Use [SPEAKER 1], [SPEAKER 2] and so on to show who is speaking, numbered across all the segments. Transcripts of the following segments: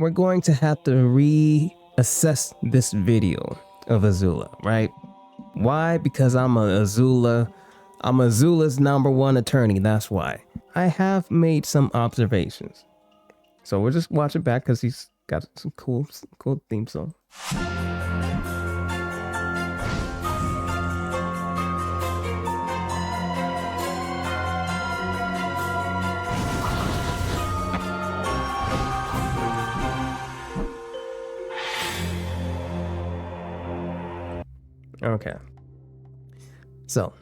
[SPEAKER 1] we're going to have to reassess this video of Azula, right? Why? Because I'm Azula's #1 attorney, that's why. I have made some observations. So we'll just watch it back because he's got some cool theme song. Okay. So,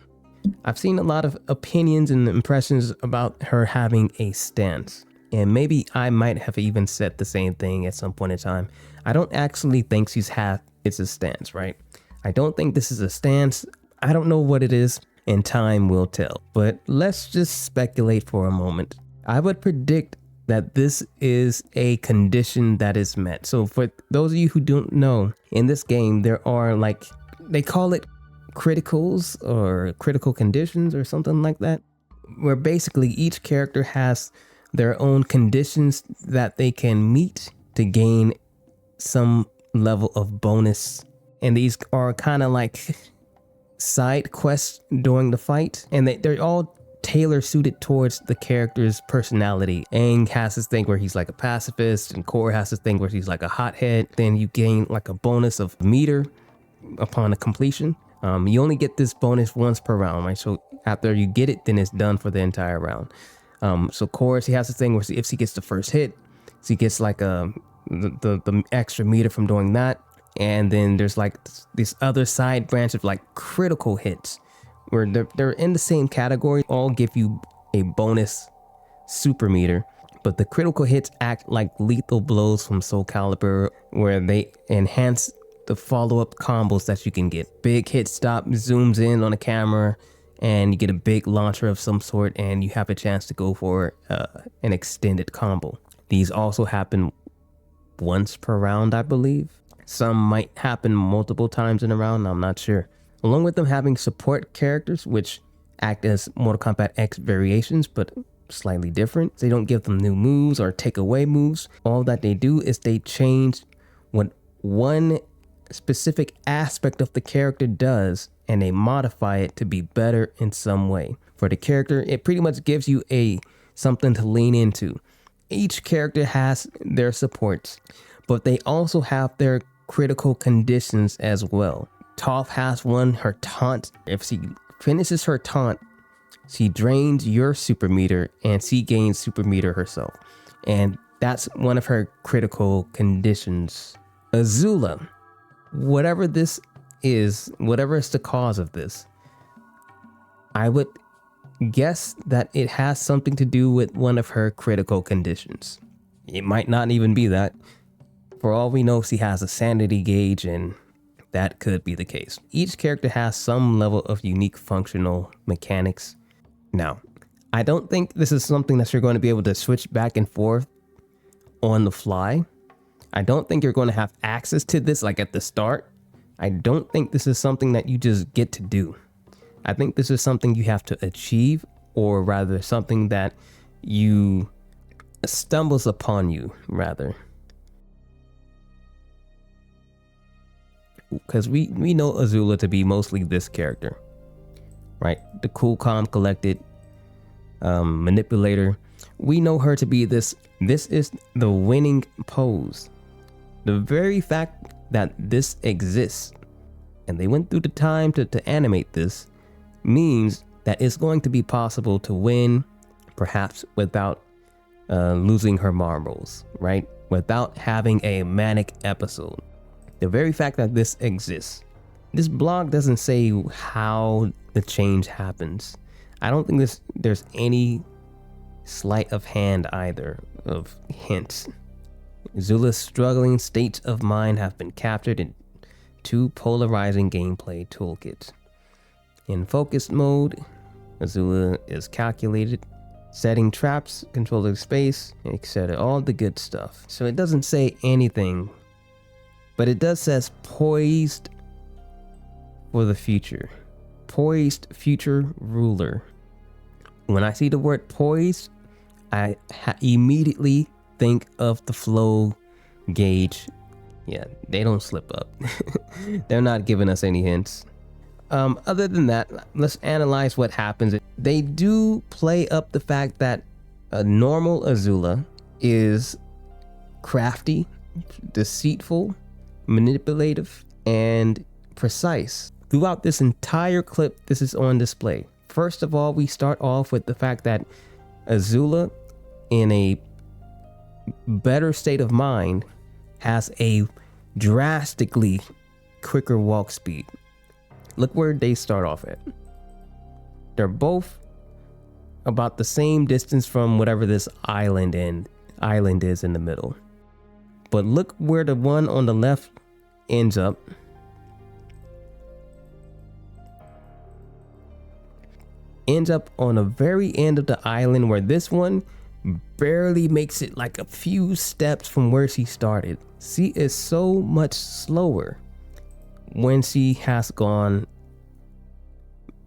[SPEAKER 1] I've seen a lot of opinions and impressions about her having a stance. And maybe I might have even said the same thing at some point in time. I don't actually think it's a stance, right? I don't think this is a stance. I don't know what it is, and time will tell. But let's just speculate for a moment. I would predict that this is a condition that is met. So for those of you who don't know, in this game, there are they call it criticals or critical conditions or something like that, where basically each character has their own conditions that they can meet to gain some level of bonus. And these are kind of like side quests during the fight, and they're all tailor suited towards the character's personality. Aang has this thing where he's like a pacifist, and Korra has this thing where she's like a hothead. Then you gain like a bonus of meter upon a completion. You only get this bonus once per round, right? So after you get it, then it's done for the entire round. So Korra, she has this thing where if she gets the first hit, she gets like the extra meter from doing that. And then there's like this other side branch of like critical hits, where they're in the same category, all give you a bonus super meter. But the critical hits act like lethal blows from Soul Calibur, where they enhance the follow-up combos that you can get. Big hit stop zooms in on a camera, and you get a big launcher of some sort, and you have a chance to go for an extended combo. These also happen once per round, I believe. Some might happen multiple times in a round, I'm not sure. Along with them having support characters, which act as Mortal Kombat X variations, but slightly different. They don't give them new moves or take away moves. All that they do is they change what one specific aspect of the character does, and they modify it to be better in some way. For the character, it pretty much gives you something to lean into. Each character has their supports, but they also have their critical conditions as well. Toph has one, her taunt. If she finishes her taunt, she drains your super meter and she gains super meter herself. And that's one of her critical conditions. Azula, whatever this is, whatever is the cause of this, I would guess that it has something to do with one of her critical conditions. It might not even be that. For all we know, she has a sanity gauge, and that could be the case. Each character has some level of unique functional mechanics. Now, I don't think this is something that you're going to be able to switch back and forth on the fly. I don't think you're going to have access to this like at the start. I don't think this is something that you just get to do. I think this is something you have to achieve, or rather something that stumbles upon you, rather. Because we know Azula to be mostly this character, right? The cool, calm, collected manipulator. We know her to be this. This is the winning pose. The very fact that this exists, and they went through the time to animate this, means that it's going to be possible to win, perhaps without losing her marbles, right? Without having a manic episode. The very fact that this exists. This blog doesn't say how the change happens. I don't think there's any sleight of hand either of hints. Azula's struggling states of mind have been captured in 2 polarizing gameplay toolkits. In focused mode, Azula is calculated, setting traps, controlling space, etc. All the good stuff. So it doesn't say anything, but it does says poised for the future. Poised future ruler. When I see the word poised, I immediately think of the flow gauge. Yeah, they don't slip up. They're not giving us any hints. Other than that, let's analyze what happens. They do play up the fact that a normal Azula is crafty, deceitful, manipulative, and precise. Throughout this entire clip, this is on display. First of all, we start off with the fact that Azula, in a better state of mind, has a drastically quicker walk speed. Look where they start off at. They're both about the same distance from whatever this island is in the middle. But look where the one on the left ends up. Ends up on the very end of the island, where this one barely makes it like a few steps from where she started. She is so much slower when she has gone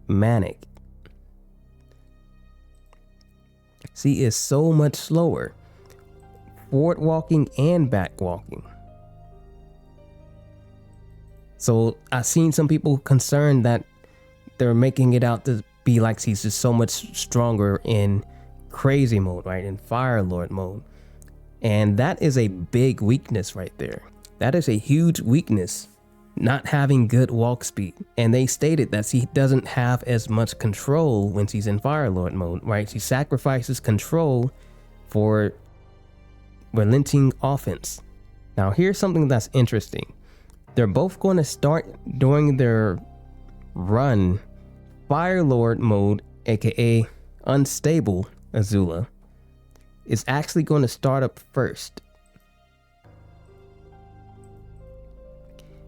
[SPEAKER 1] manic. She is so much slower, forward walking and back walking. So I've seen some people concerned that they're making it out to be like she's just so much stronger in crazy mode, right? In Fire Lord mode. And that is a big weakness right there. That is a huge weakness, not having good walk speed. And they stated that she doesn't have as much control when she's in Fire Lord mode, right? She sacrifices control for relenting offense. Now here's something that's interesting. They're both going to start during their run. Fire Lord mode, aka unstable Azula, is actually going to start up first.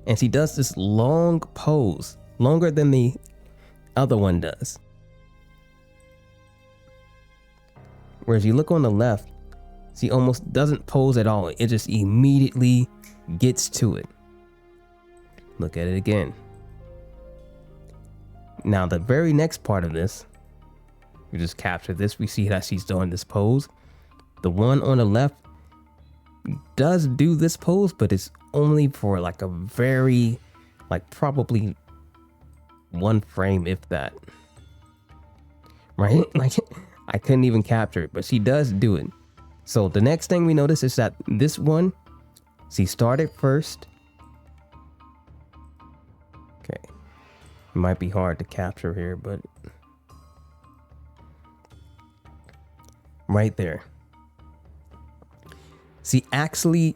[SPEAKER 1] And she does this long pose, longer than the other one does. Whereas you look on the left, she almost doesn't pose at all. It just immediately gets to it. Look at it again. Now the very next part of this, we just capture this. We see that she's doing this pose. The one on the left does do this pose, but it's only for like a very, like probably one frame, if that. Right? Like I couldn't even capture it, but she does do it. So the next thing we notice is that this one, she started first. Okay. It might be hard to capture here, but right there. She actually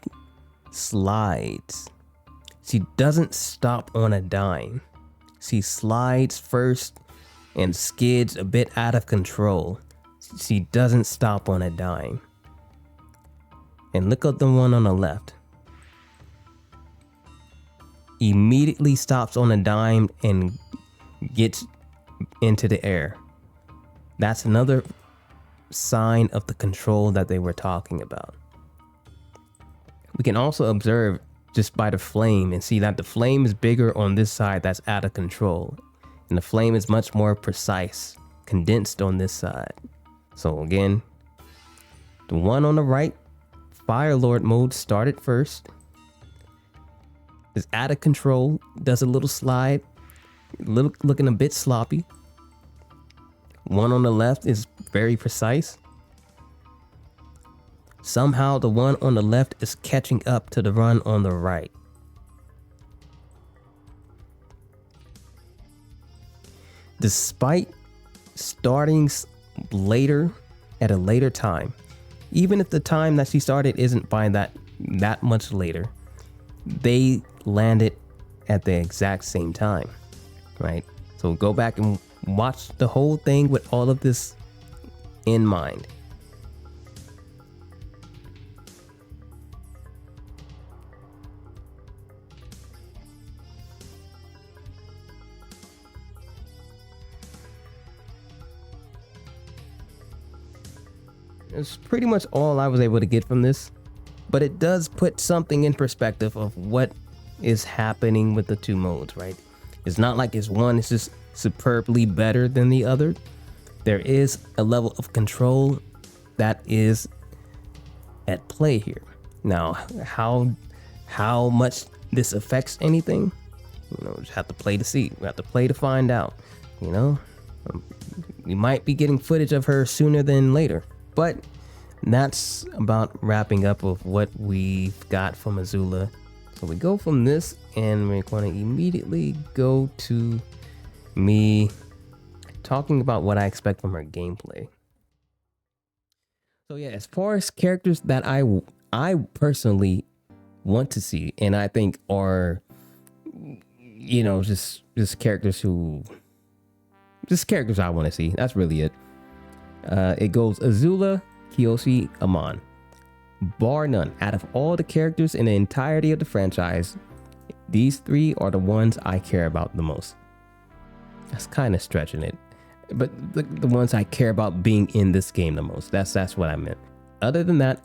[SPEAKER 1] slides. She doesn't stop on a dime. She slides first and skids a bit out of control. She doesn't stop on a dime. And look at the one on the left. Immediately stops on a dime and gets into the air. That's another sign of the control that they were talking about. We can also observe just by the flame and see that the flame is bigger on this side that's out of control. And the flame is much more precise, condensed on this side. So again, the one on the right, Fire Lord mode, started first. Is out of control, does a little slide, looking a bit sloppy. One on the left is very precise. Somehow the one on the left is catching up to the one on the right. Despite starting later at a later time, even if the time that she started isn't by that much later, they landed at the exact same time, right? So go back and watch the whole thing with all of this in mind. It's pretty much all I was able to get from this, but it does put something in perspective of what is happening with the two modes, right? It's not like one is just superbly better than the other. There is a level of control that is at play here. Now, how much this affects anything, you know, just have to play to see. We have to play to find out. You know, we might be getting footage of her sooner than later, but that's about wrapping up of what we've got from Azula. So we go from this, and we're going to immediately go to me talking about what I expect from her gameplay. So yeah, as far as characters that I personally want to see, and I think are, you know, just characters I want to see. That's really it. It goes Azula, Kyoshi, Amon. Bar none. Out of all the characters in the entirety of the franchise, these three are the ones I care about the most. That's kind of stretching it, but the ones I care about being in this game the most. That's what I meant. Other than that,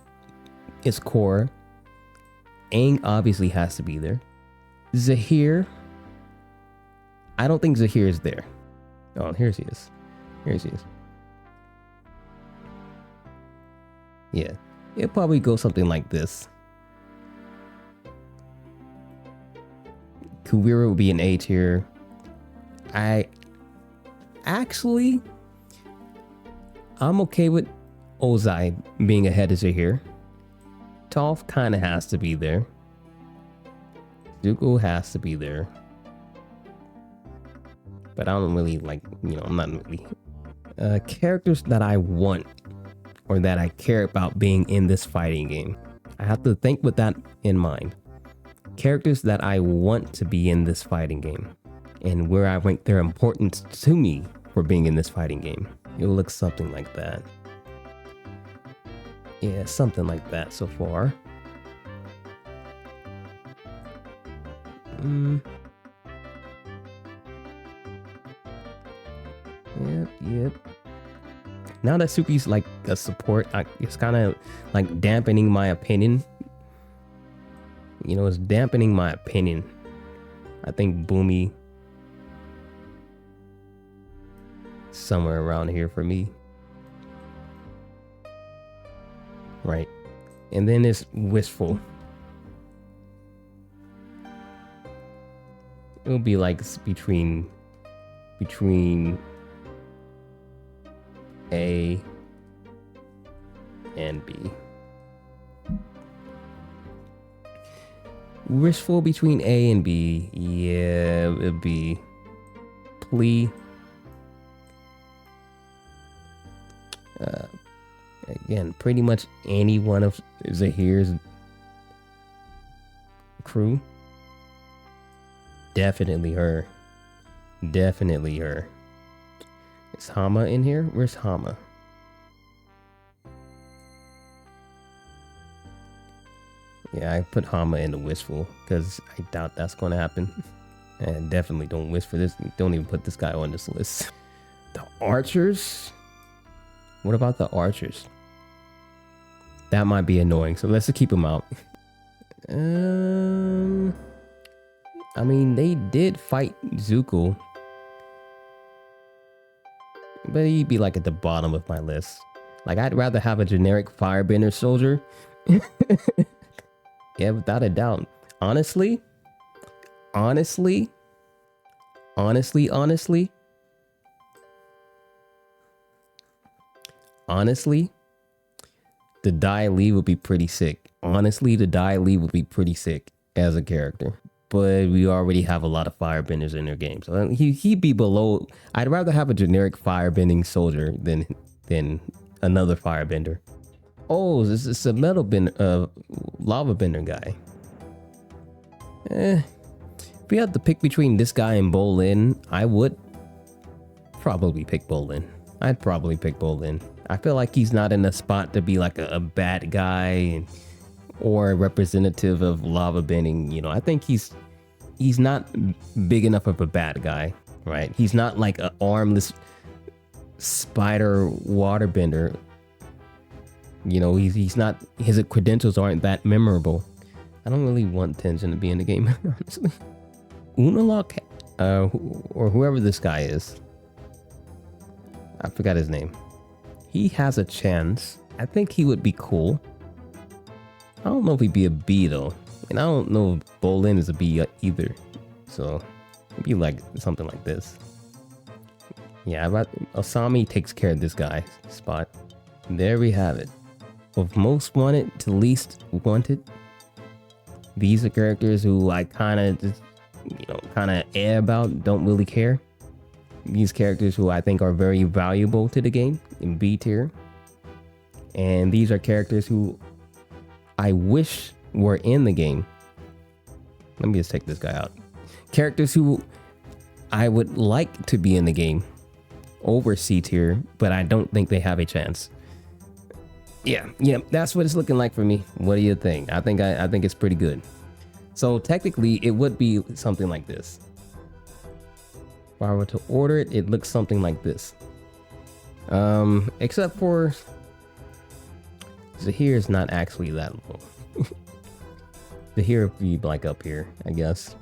[SPEAKER 1] it's Korra. Aang obviously has to be there. Zahir. I don't think Zahir is there. Oh, here she is. Here she is. Yeah, it'll probably go something like this. Kuvira will be an A tier. I'm okay with Ozai being ahead of Zahir. Toph kind of has to be there. Zuko has to be there. But I don't really like, you know, I'm not really. Characters that I want or that I care about being in this fighting game. I have to think with that in mind. Characters that I want to be in this fighting game and where I rank their importance to me for being in this fighting game. It will look something like that. Yeah, something like that so far. Yep. Now that Suki's like a support, it's kind of like dampening my opinion. You know, it's dampening my opinion. I think Boomy somewhere around here for me. Right. And then it's Wistful. It'll be like between A and B. Wishful between A and B. Yeah, it'd be Plea. Again, pretty much any one of Zahir's crew. Definitely her. Definitely her. Is Hama in here? Where's Hama? Yeah, I put Hama in the Wistful because I doubt that's going to happen. And definitely don't wish for this. Don't even put this guy on this list. The Archers? What about the Archers? That might be annoying, so let's just keep them out. I mean, they did fight Zuko, but he'd be like at the bottom of my list. Like, I'd rather have a generic firebender soldier. Yeah, without a doubt. Honestly, the Dai Li would be pretty sick. Honestly, the Dai Li would be pretty sick as a character. But we already have a lot of firebenders in their game. So he'd be below. I'd rather have a generic firebending soldier than another firebender. Oh, this is a lava bender guy. If we had to pick between this guy and Bolin, I would probably pick Bolin. I'd probably pick Bolin. I feel like he's not in a spot to be like a bad guy or a representative of lava bending. You know, I think he's not big enough of a bad guy, right? He's not like an armless spider waterbender. You know, he's not, his credentials aren't that memorable. I don't really want Tenzin to be in the game, honestly. Unalaq, or whoever this guy is. I forgot his name. He has a chance. I think he would be cool. I don't know if he'd be a B though. And I don't know if Bolin is a B either. So it'd be like something like this. Yeah, about Asami takes care of this guy's spot. There we have it. Of most wanted to least wanted. These are characters who I kind of just, kind of air about, don't really care. These characters who I think are very valuable to the game in B tier. And these are characters who I wish were in the game. Let me just take this guy out. Characters who I would like to be in the game over C tier, but I don't think they have a chance. Yeah, that's what it's looking like for me. What do you think? I think it's pretty good. So technically it would be something like this. If I were to order it, it looks something like this. Except for Zahir is not actually that low. Zahir would be like up here, I guess.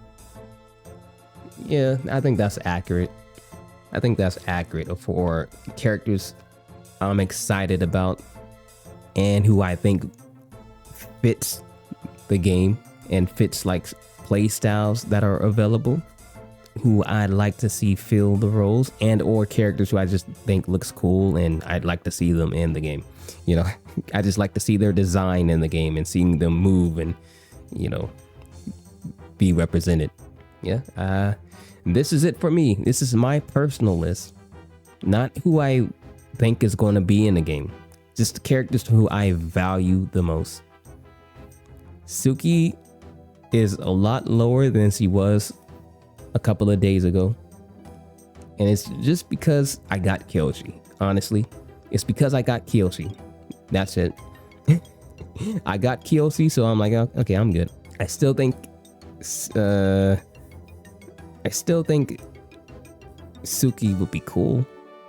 [SPEAKER 1] Yeah, I think that's accurate. I think that's accurate for characters I'm excited about and who I think fits the game and fits like play styles that are available, who I'd like to see fill the roles, and or characters who I just think looks cool and I'd like to see them in the game. I just like to see their design in the game and seeing them move and, be represented. Yeah. This is it for me. This is my personal list. Not who I think is going to be in the game. Just the characters who I value the most. Suki is a lot lower than she was a couple of days ago. And it's just because I got Kyoshi. Honestly, it's because I got Kyoshi. That's it. I got Kyoshi, so I'm like, okay, I'm good. I still think Suki would be cool,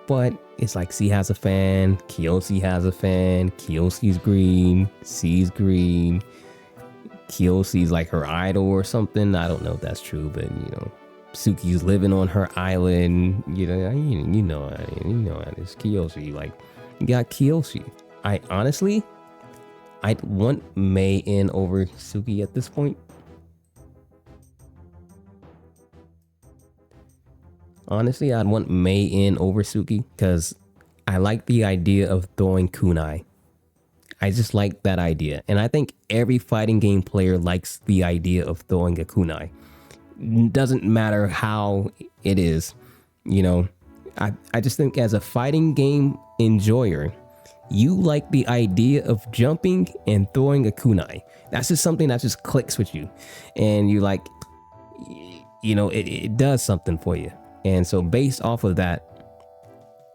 [SPEAKER 1] but it's like C has a fan, Kyoshi has a fan, Kyoshi's green, C's green, Kyoshi's like her idol or something. I don't know if that's true, but Suki's living on her island. You know it's Kyoshi. Like, you got Kyoshi. I'd want Mei in over Suki at this point. Honestly, I'd want Mei in over Suki because I like the idea of throwing kunai. I just like that idea. And I think every fighting game player likes the idea of throwing a kunai. Doesn't matter how it is. I just think as a fighting game enjoyer, you like the idea of jumping and throwing a kunai. That's just something that just clicks with you. And you like, it does something for you. And so based off of that,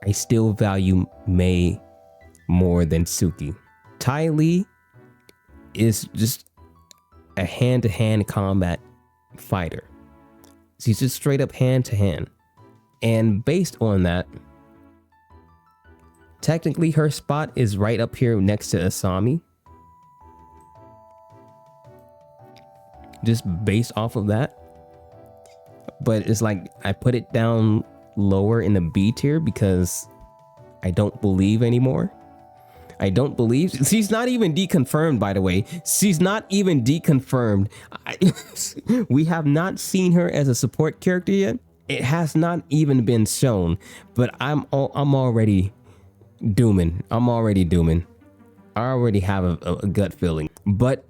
[SPEAKER 1] I still value Mei more than Suki. Ty Lee is just a hand-to-hand combat fighter. She's just straight up hand-to-hand. And based on that, technically her spot is right up here next to Asami. Just based off of that. But it's like I put it down lower in the B tier because I don't believe anymore. I don't believe. She's not even deconfirmed, by the way. She's not even deconfirmed. We have not seen her as a support character yet. It has not even been shown. But I'm already dooming. I already have a gut feeling. But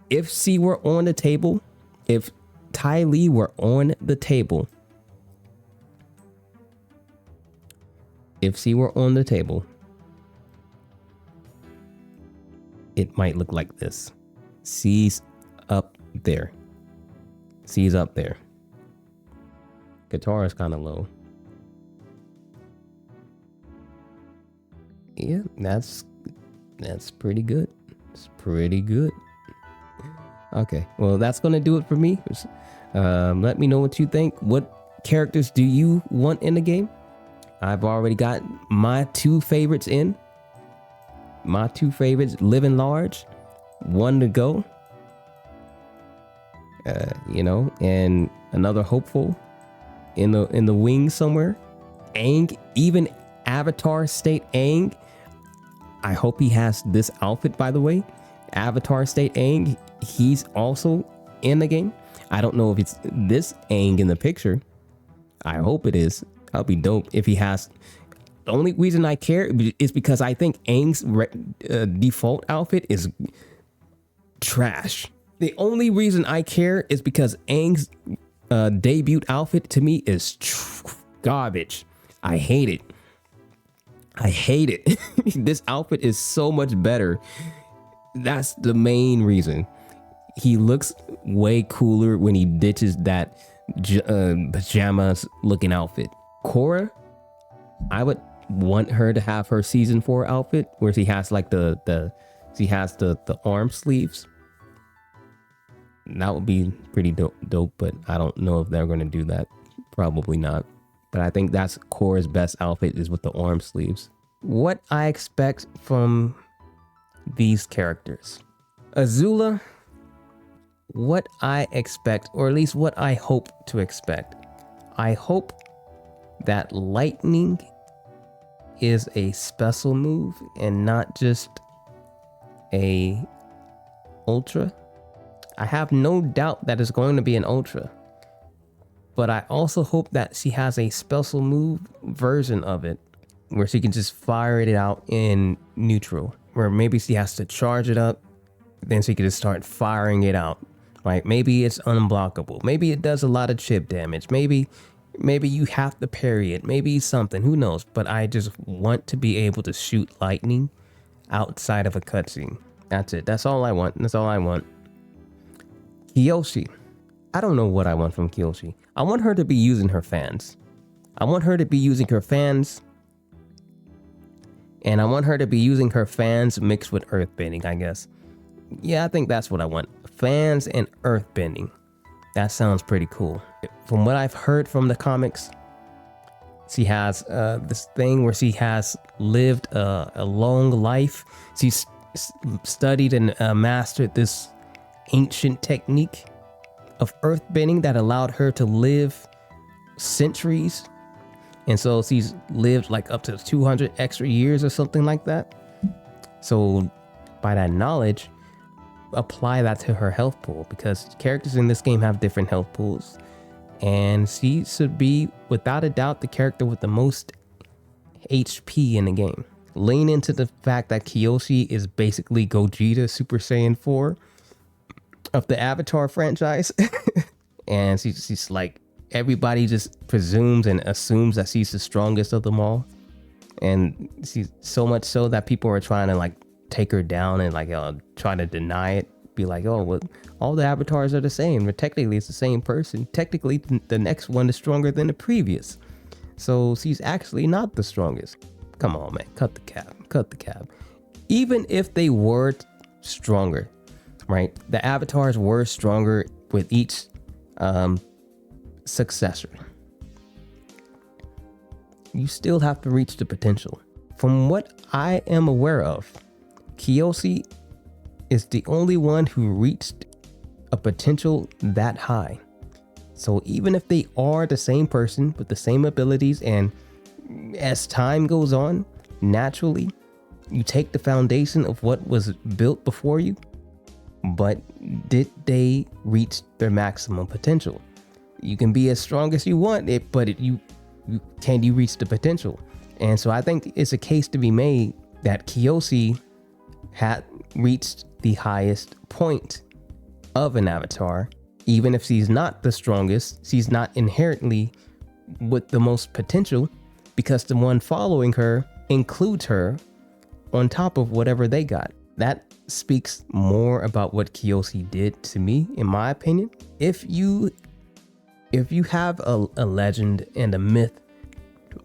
[SPEAKER 1] if she were on the table, if Ty Lee were on the table, it might look like this. C's up there. Guitar is kind of low. Yeah, that's pretty good. It's pretty good. Okay, well, that's gonna do it for me. Let me know what you think. What characters do you want in the game? I've already got my two favorites in. My two favorites, living large, one to go. And another hopeful in the wings somewhere. Aang, even Avatar State Aang. I hope he has this outfit, by the way. Avatar State Aang, he's also in the game. I don't know if it's this Aang in the picture. I hope it is. That'll be dope if he has. The only reason I care is because I think Aang's default outfit is trash. The only reason I care is because Aang's debut outfit to me is garbage. I hate it. I hate it. This outfit is so much better. That's the main reason. He looks way cooler when he ditches that pajamas looking outfit. Korra, I would want her to have her season 4 outfit where she has like the arm sleeves. That would be pretty dope, but I don't know if they're going to do that. Probably not. But I think that's Korra's best outfit is with the arm sleeves. What I expect from these characters. Azula, what I expect, or at least what I hope to expect. I hope that lightning is a special move and not just a ultra. I have no doubt that it's going to be an ultra, but I also hope that she has a special move version of it where she can just fire it out in neutral, where maybe she has to charge it up, then she can just start firing it out. Right? Maybe it's unblockable. Maybe it does a lot of chip damage. Maybe you have to parry it. Maybe something. Who knows? But I just want to be able to shoot lightning outside of a cutscene. That's it. That's all I want. That's all I want. Kyoshi. I don't know what I want from Kyoshi. I want her to be using her fans. I want her to be using her fans. And I want her to be using her fans mixed with earthbending, I guess. Yeah, I think that's what I want. Fans and earthbending. That sounds pretty cool. From what I've heard from the comics, she has this thing where she has lived a long life. She's studied and mastered this ancient technique of earthbending that allowed her to live centuries. And so she's lived like up to 200 extra years or something like that. So by that knowledge, apply that to her health pool, because characters in this game have different health pools, and she should be without a doubt the character with the most HP in the game. Lean into the fact that Kyoshi is basically Gogeta Super Saiyan 4 of the Avatar franchise. And she's like, everybody just presumes and assumes that she's the strongest of them all, and she's so much so that people are trying to like take her down and like try to deny it, be like, oh, well, all the avatars are the same, but technically it's the same person. Technically the next one is stronger than the previous, so she's actually not the strongest. Come on, man, cut the cap. Even if they were stronger, right, the avatars were stronger with each successor, you still have to reach the potential. From what I am aware of, Kyoshi is the only one who reached a potential that high. So even if they are the same person with the same abilities, and as time goes on, naturally, you take the foundation of what was built before you, but did they reach their maximum potential? You can be as strong as you want it, but can you reach the potential? And so I think it's a case to be made that Kyoshi had reached the highest point of an avatar. Even if she's not the strongest, she's not inherently with the most potential, because the one following her includes her on top of whatever they got. That speaks more about what Kyoshi did to me, in my opinion. If you have a legend and a myth,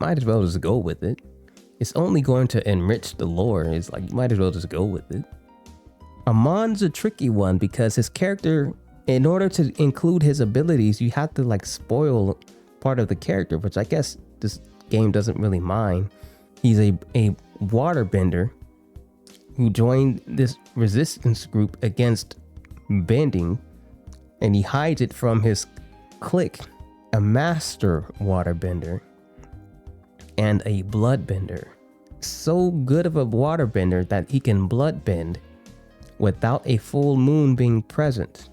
[SPEAKER 1] might as well just go with it. It's only going to enrich the lore. It's like, you might as well just go with it. Amon's a tricky one because his character, in order to include his abilities, you have to like spoil part of the character, which I guess this game doesn't really mind. He's a waterbender who joined this resistance group against bending, and he hides it from his clique. A master waterbender and a bloodbender. So good of a waterbender that he can bloodbend without a full moon being present.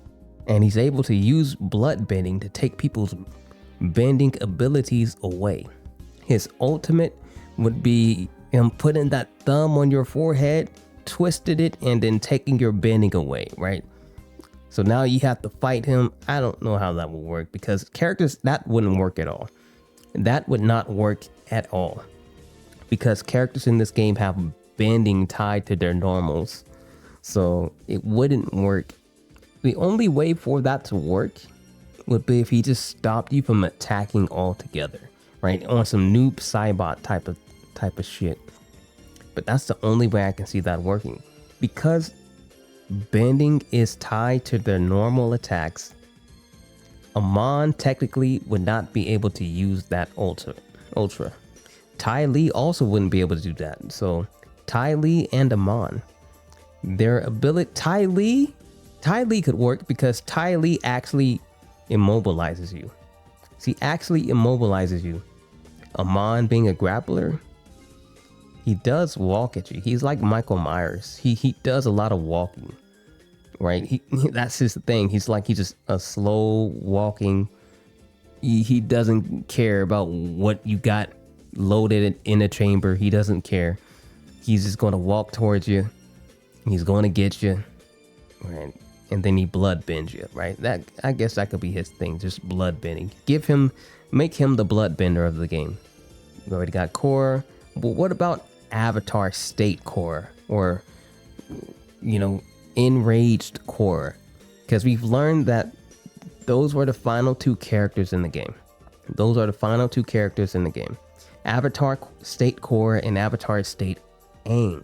[SPEAKER 1] And he's able to use blood bending to take people's bending abilities away. His ultimate would be him putting that thumb on your forehead, twisted it, and then taking your bending away, right? So now you have to fight him. I don't know how that will work, because characters, that wouldn't work at all. That would not work at all, because characters in this game have bending tied to their normals. So it wouldn't work. The only way for that to work would be if he just stopped you from attacking altogether, right? On some noob Cybot type of shit. But that's the only way I can see that working, because bending is tied to their normal attacks. Amon technically would not be able to use that ultra. Ty Lee also wouldn't be able to do that. So Ty Lee and Amon, their ability, Ty Lee could work, because Ty Lee actually immobilizes you. He actually immobilizes you. Amon, being a grappler, he does walk at you. He's like Michael Myers. He does a lot of walking, right? That's his thing. He's just a slow walking. He doesn't care about what you got loaded in a chamber. He doesn't care. He's just going to walk towards you. He's going to get you, right? And then he blood bends you, right? That, I guess that could be his thing, just blood bending. Make him the blood bender of the game. We already got core. But what about avatar state core, or enraged core? Because we've learned that those were the final two characters in the game. Avatar state core and avatar state Aang.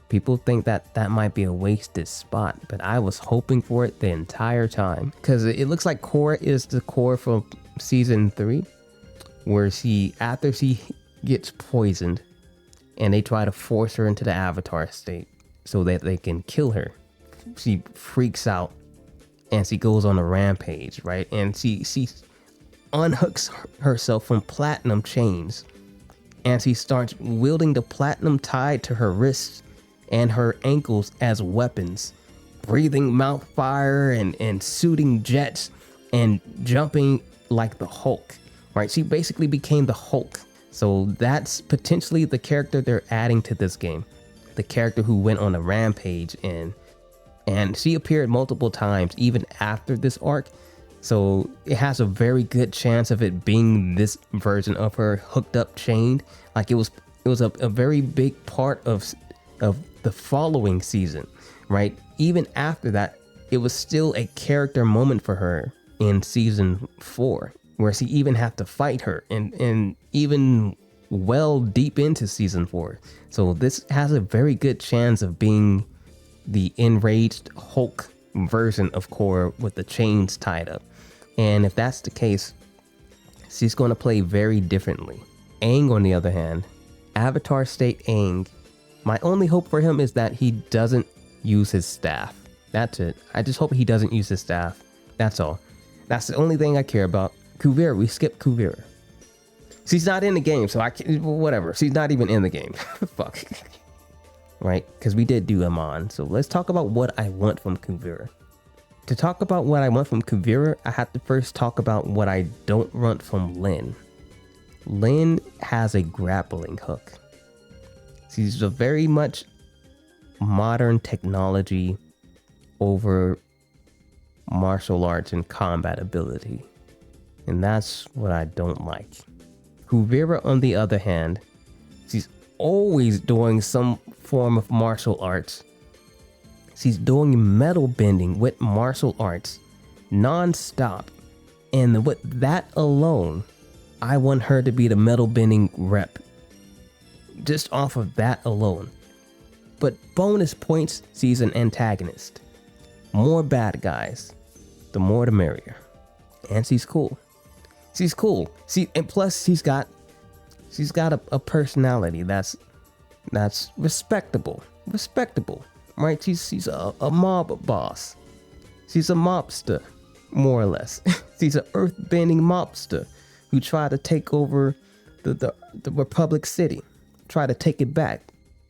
[SPEAKER 1] People think that might be a wasted spot, but I was hoping for it the entire time, because it looks like core is the core from season 3, where after she gets poisoned and they try to force her into the avatar state so that they can kill her. She freaks out and she goes on a rampage, right? And she unhooks herself from platinum chains, and she starts wielding the platinum tied to her wrists and her ankles as weapons, breathing mouth fire and shooting jets and jumping like the Hulk, right? She basically became the Hulk. So that's potentially the character they're adding to this game. The character who went on a rampage, and she appeared multiple times even after this arc. So it has a very good chance of it being this version of her hooked up, chained. Like it was a very big part of the following season, right? Even after that, it was still a character moment for her in season 4, where she even had to fight her, and even well deep into season 4. So this has a very good chance of being the enraged Hulk version of Korra with the chains tied up. And if that's the case, she's going to play very differently. Aang, on the other hand, Avatar State Aang, my only hope for him is that he doesn't use his staff. That's it. I just hope he doesn't use his staff. That's all. That's the only thing I care about. Kuvira, we skipped Kuvira. She's not in the game, so I can't, whatever. She's not even in the game. Fuck. Right? Because we did do Amon. So let's talk about what I want from Kuvira. To talk about what I want from Kuvira, I have to first talk about what I don't want from Lin. Lin has a grappling hook. She's a very much modern technology over martial arts and combat ability. And that's what I don't like. Kuvira, on the other hand, she's always doing some form of martial arts. She's doing metal bending with martial arts non-stop. And with that alone, I want her to be the metal bending rep. Just off of that alone. But bonus points, she's an antagonist. More bad guys, the more the merrier. And she's cool. She's cool. And plus she's got a personality that's respectable. Right? She's a mob boss. She's a mobster, more or less. She's an earth-bending mobster who tried to take over the Republic City. Try to take it back.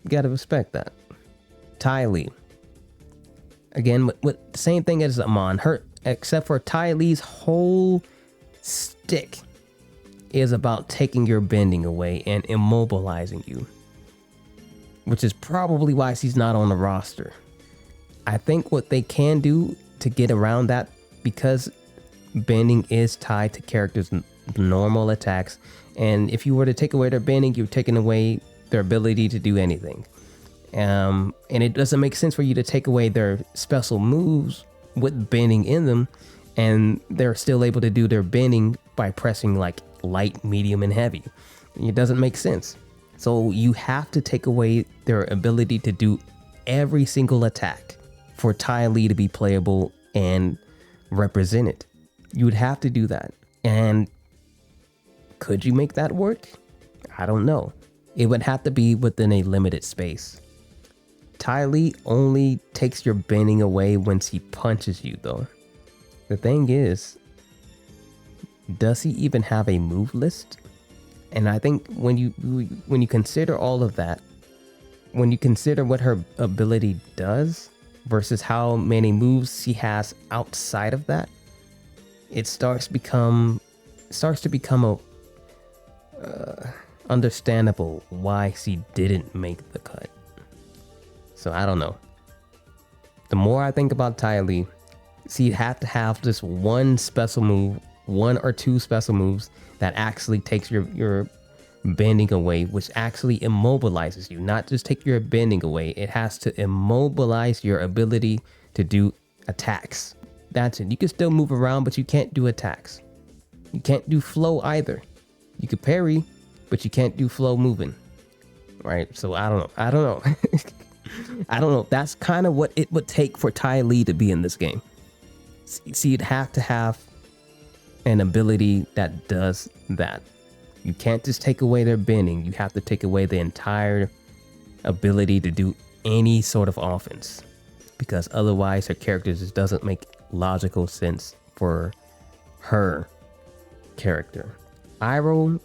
[SPEAKER 1] You gotta respect that. Ty Lee. Again, with the same thing as Amon, except for Ty Lee's whole stick is about taking your bending away and immobilizing you, which is probably why she's not on the roster. I think what they can do to get around that, because bending is tied to characters' normal attacks, and if you were to take away their bending, you're taking away their ability to do anything. And it doesn't make sense for you to take away their special moves with bending in them, and they're still able to do their bending by pressing like light, medium, and heavy. It doesn't make sense. So you have to take away their ability to do every single attack for Ty Lee to be playable and represented. You would have to do that. And could you make that work? I don't know. It would have to be within a limited space. Ty Lee only takes your bending away once he punches you, though. The thing is, does he even have a move list? And I think when you consider all of that, when you consider what her ability does versus how many moves she has outside of that, it starts to become understandable why she didn't make the cut. So I don't know. The more I think about Ty Lee, she'd have to have just one special move, one or two special moves that actually takes your bending away, which actually immobilizes you. Not just take your bending away, it has to immobilize your ability to do attacks. That's it. You can still move around, but you can't do attacks. You can't do flow either. You could parry, but you can't do flow moving. Right? So I don't know. I don't know. That's kind of what it would take for Ty Lee to be in this game. See, you'd have to have an ability that does that. You can't just take away their bending. You have to take away the entire ability to do any sort of offense, because otherwise her character just doesn't make logical sense for her character. ITOwl,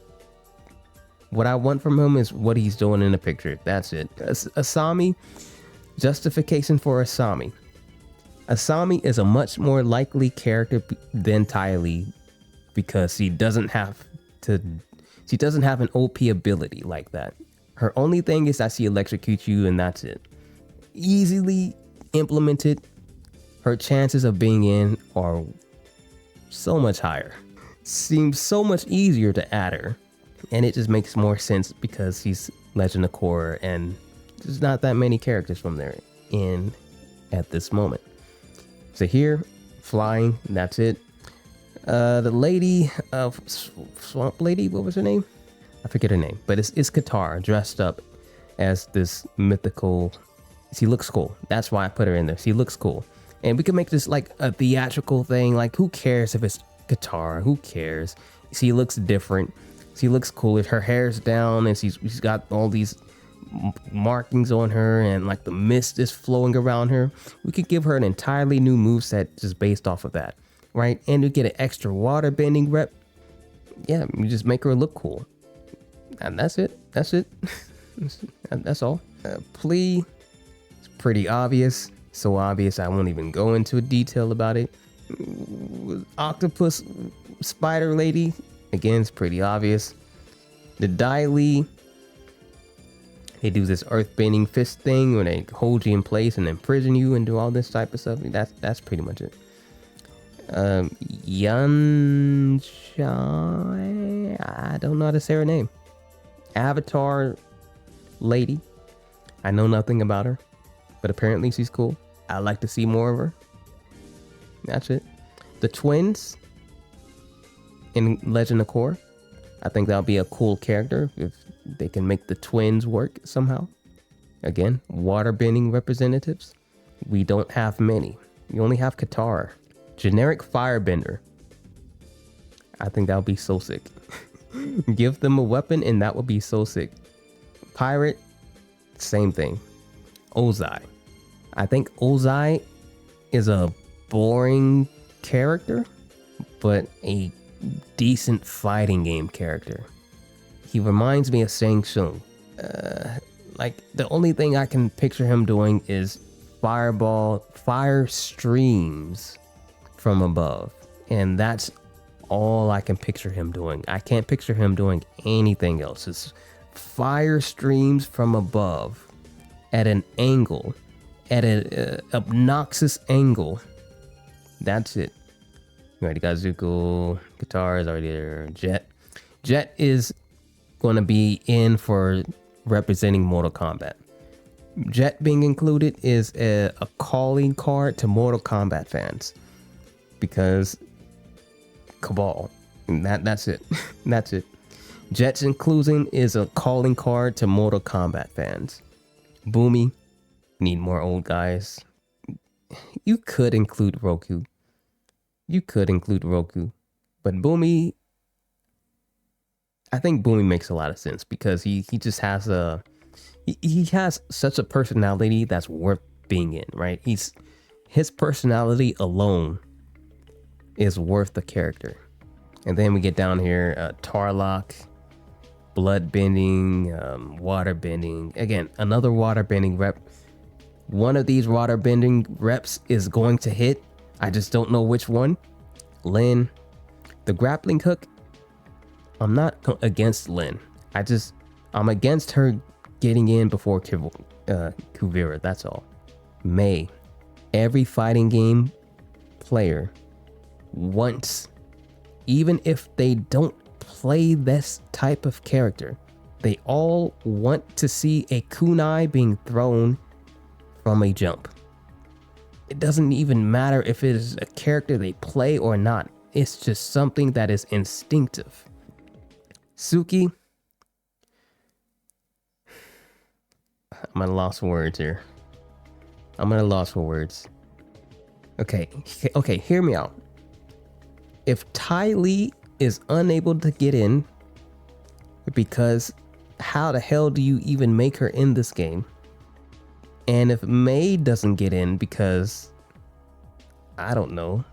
[SPEAKER 1] what I want from him is what he's doing in the picture. That's it. Asami, justification for Asami. Asami is a much more likely character than Ty Lee because she doesn't have an OP ability like that. Her only thing is that she electrocutes you and that's it. Easily implemented, her chances of being in are so much higher. Seems so much easier to add her, and it just makes more sense because she's Legend of Korra and there's not that many characters from there in at this moment. So here, flying, that's it. The lady of Swamp Lady, what was her name? I forget her name, but it's Qatar dressed up as this mythical. She looks cool. That's why I put her in there. She looks cool, and we can make this like a theatrical thing. Like, who cares if it's Qatar? Who cares? She looks different. She looks cool. Her hair's down, and she's got all these markings on her, and like the mist is flowing around her. We could give her an entirely new moveset just based off of that, right? And we get an extra water bending rep. Yeah, we just make her look cool, and that's it. That's it. That's all. Plea, it's pretty obvious. So obvious I won't even go into a detail about it. Octopus spider lady, again, it's pretty obvious. The Ty Lee, they do this earth bending fist thing where they hold you in place and imprison you and do all this type of stuff. That's pretty much it. Yun Shai, I don't know how to say her name. Avatar lady, I know nothing about her, but apparently she's cool. I'd like to see more of her. That's it. The twins in Legend of Korra, I think that'll be a cool character if they can make the twins work somehow. Again, water bending representatives. We don't have many. We only have Qatar. Generic firebender. I think that would be so sick. Give them a weapon and that would be so sick. Pirate, same thing. Ozai. I think Ozai is a boring character, but a decent fighting game character. He reminds me of Shang Tsung. Like, the only thing I can picture him doing is fire streams from above. And that's all I can picture him doing. I can't picture him doing anything else. It's fire streams from above at an angle, at an obnoxious angle. That's it. We already got Zuko. Guitar is already there. Jet is going to be in for representing Mortal Kombat. Jet being included is a calling card to Mortal Kombat fans, because Cabal. That's it. That's it. Jet's inclusion is a calling card to Mortal Kombat fans. Boomy, need more old guys. You could include Roku. But Boomy, I think Boomy makes a lot of sense because he just has he has such a personality that's worth being in, right? His personality alone is worth the character. And then we get down here, Tarlock, blood bending, water bending. Again, another water bending rep. One of these water bending reps is going to hit. I just don't know which one. Lynn, the grappling hook. I'm not against Lynn. I'm against her getting in before Kuvira. That's all. May, every fighting game player wants, even if they don't play this type of character, they all want to see a kunai being thrown from a jump. It doesn't even matter if it is a character they play or not. It's just something that is instinctive. Suki, I'm at a loss for words here. Okay, hear me out. If Ty Lee is unable to get in, because how the hell do you even make her in this game? And if May doesn't get in because, I don't know,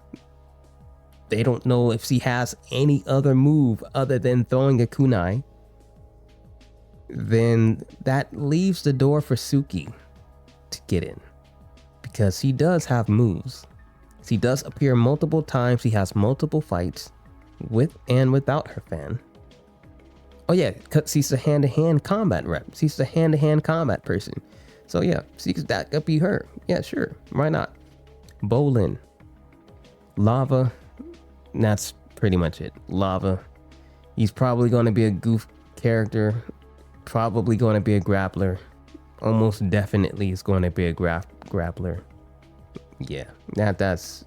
[SPEAKER 1] they don't know if she has any other move other than throwing a kunai, then that leaves the door for Suki to get in, because she does have moves. She does appear multiple times. She has multiple fights with and without her fan. Oh yeah, because she's a hand-to-hand combat rep. She's a hand-to-hand combat person. So yeah, that could be her. Yeah, sure. Why not? Bolin. Lava. That's pretty much it. Lava. He's probably going to be a goof character. Probably going to be a grappler. Almost definitely is going to be a grappler. Yeah, that's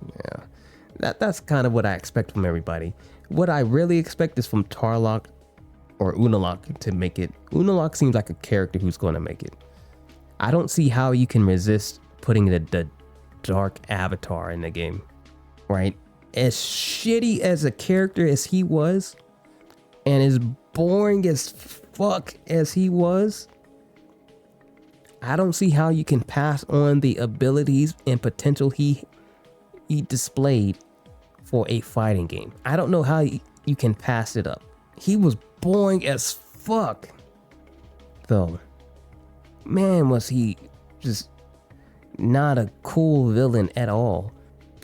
[SPEAKER 1] kind of what I expect from everybody. What I really expect is from Tarlock or Unalak to make it. Unalak seems like a character who's going to make it. I don't see how you can resist putting the dark avatar in the game, right? As shitty as a character as he was, and as boring as fuck as he was, I don't see how you can pass on the abilities and potential he displayed for a fighting game. I don't know how you can pass it up. He was boring as fuck, though. Man, was he just not a cool villain at all.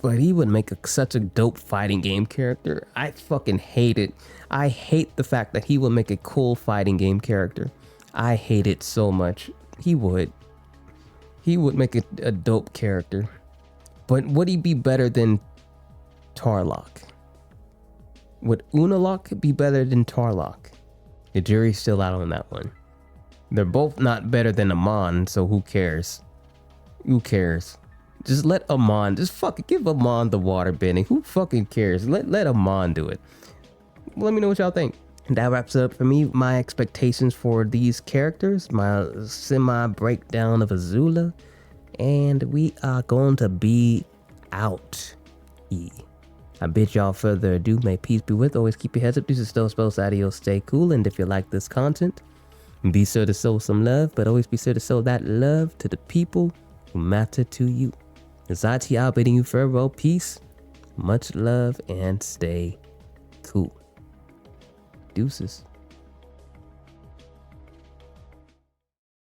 [SPEAKER 1] But he would make such a dope fighting game character. I fucking hate it. I hate the fact that he would make a cool fighting game character. I hate it so much. He would make a dope character. But would he be better than Tarlock? Would Unalak be better than Tarlock? The jury's still out on that one. They're both not better than Amon, so who cares? Who cares? Just let Amon, just fucking give Amon the water bending. Who fucking cares? Let Amon do it. Let me know what y'all think. That wraps it up for me. My expectations for these characters, my semi breakdown of Azula, and we are going to be out. I bid y'all further ado. May peace be with. Always keep your heads up. This is Still Spells. Adios. Stay cool. And if you like this content, be sure to show some love, but always be sure to show that love to the people who matter to you. It's ITOwl bidding you farewell. Peace, much love, and stay cool. Deuces.